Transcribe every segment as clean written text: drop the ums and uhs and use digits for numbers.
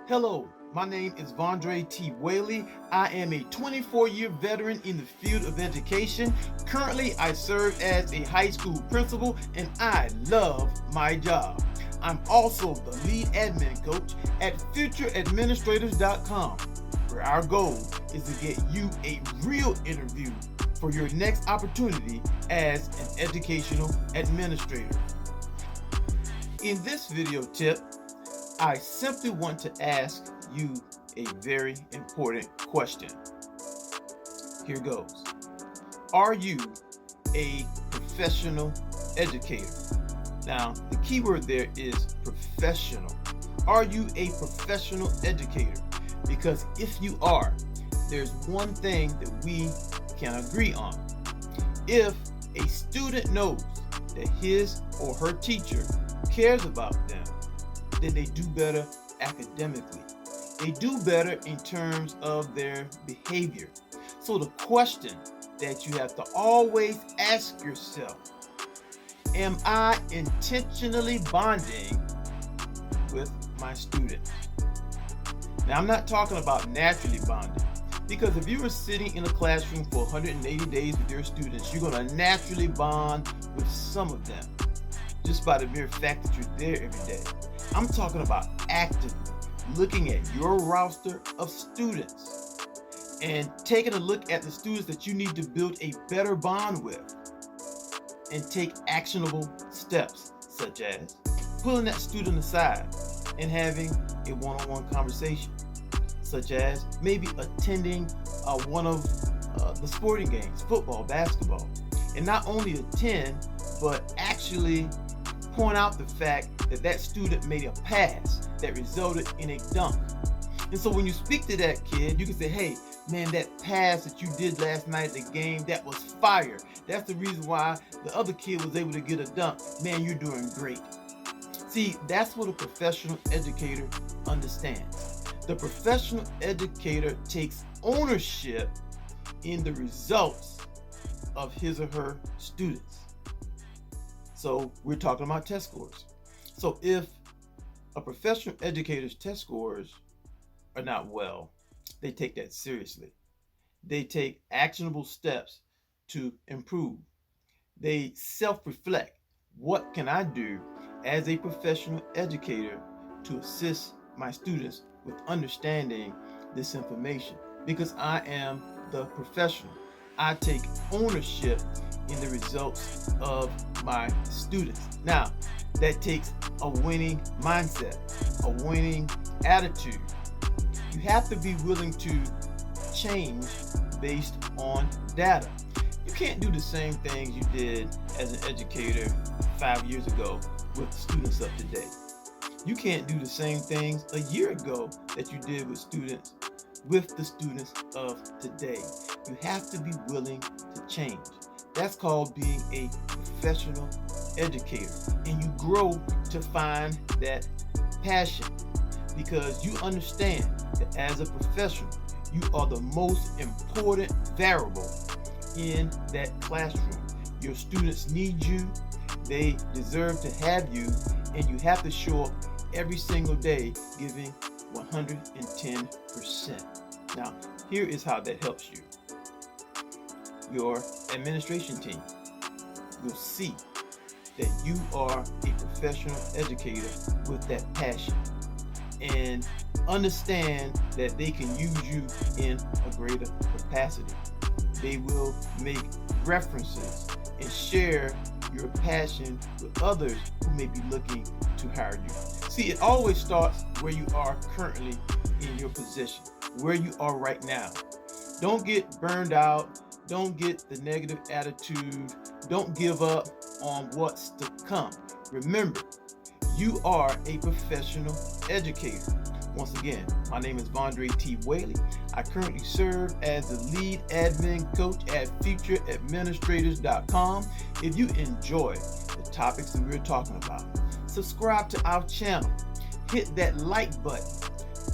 Hello, my name is Vondre T. Whaley. I am a 24-year veteran in the field of education. Currently, I serve as a high school principal and I love my job. I'm also the lead admin coach at futureadministrators.com, where our goal is to get you a real interview for your next opportunity as an educational administrator. In this video tip, I simply want to ask you a very important question. Here goes. Are you a professional educator? Now, the key word there is professional. Are you a professional educator? Because if you are, there's one thing that we can agree on. If a student knows that his or her teacher cares about them, then they do better academically. They do better in terms of their behavior. So the question that you have to always ask yourself, am I intentionally bonding with my students? Now, I'm not talking about naturally bonding, because if you were sitting in a classroom for 180 days with your students, you're going to naturally bond with some of them just by the mere fact that you're there every day. I'm talking about actively looking at your roster of students and taking a look at the students that you need to build a better bond with and take actionable steps, such as pulling that student aside and having a one-on-one conversation, such as maybe attending one of the sporting games, football, basketball, and not only attend, but actually point out the fact that that student made a pass that resulted in a dunk. And so when you speak to that kid, you can say, hey, man, that pass that you did last night at the game, that was fire. That's the reason why the other kid was able to get a dunk. Man, you're doing great. See, that's what a professional educator understands. The professional educator takes ownership in the results of his or her students. So we're talking about test scores. So if a professional educator's test scores are not well, they take that seriously. They take actionable steps to improve. They self-reflect. What can I do as a professional educator to assist my students with understanding this information? Because I am the professional. I take ownership in the results of my students. Now, that takes a winning mindset, a winning attitude. You have to be willing to change based on data. You can't do the same things you did as an educator 5 years ago with students of today. You can't do the same things a year ago that you did with the students of today. You have to be willing to change. That's called being a professional educator. And you grow to find that passion because you understand that as a professional, you are the most important variable in that classroom. Your students need you, they deserve to have you, and you have to show up every single day giving 110%. Now, here is how that helps you. Your administration team will see that you are a professional educator with that passion and understand that they can use you in a greater capacity. They will make references and share your passion with others who may be looking to hire you. See, it always starts where you are currently in your position, where you are right now. Don't get burned out. Don't get the negative attitude. Don't give up on what's to come. Remember, you are a professional educator. Once again, my name is Vondre T. Whaley. I currently serve as the lead admin coach at futureadministrators.com. If you enjoy the topics that we're talking about, subscribe to our channel. Hit that like button.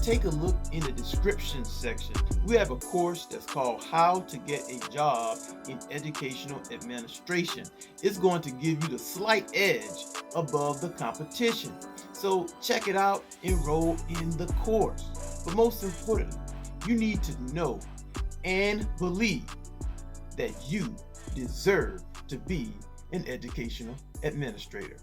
Take a look in the description section. We have a course that's called How to Get a Job in Educational Administration. It's going to give you the slight edge above the competition. So check it out, enroll in the course. But most importantly, you need to know and believe that you deserve to be an educational administrator.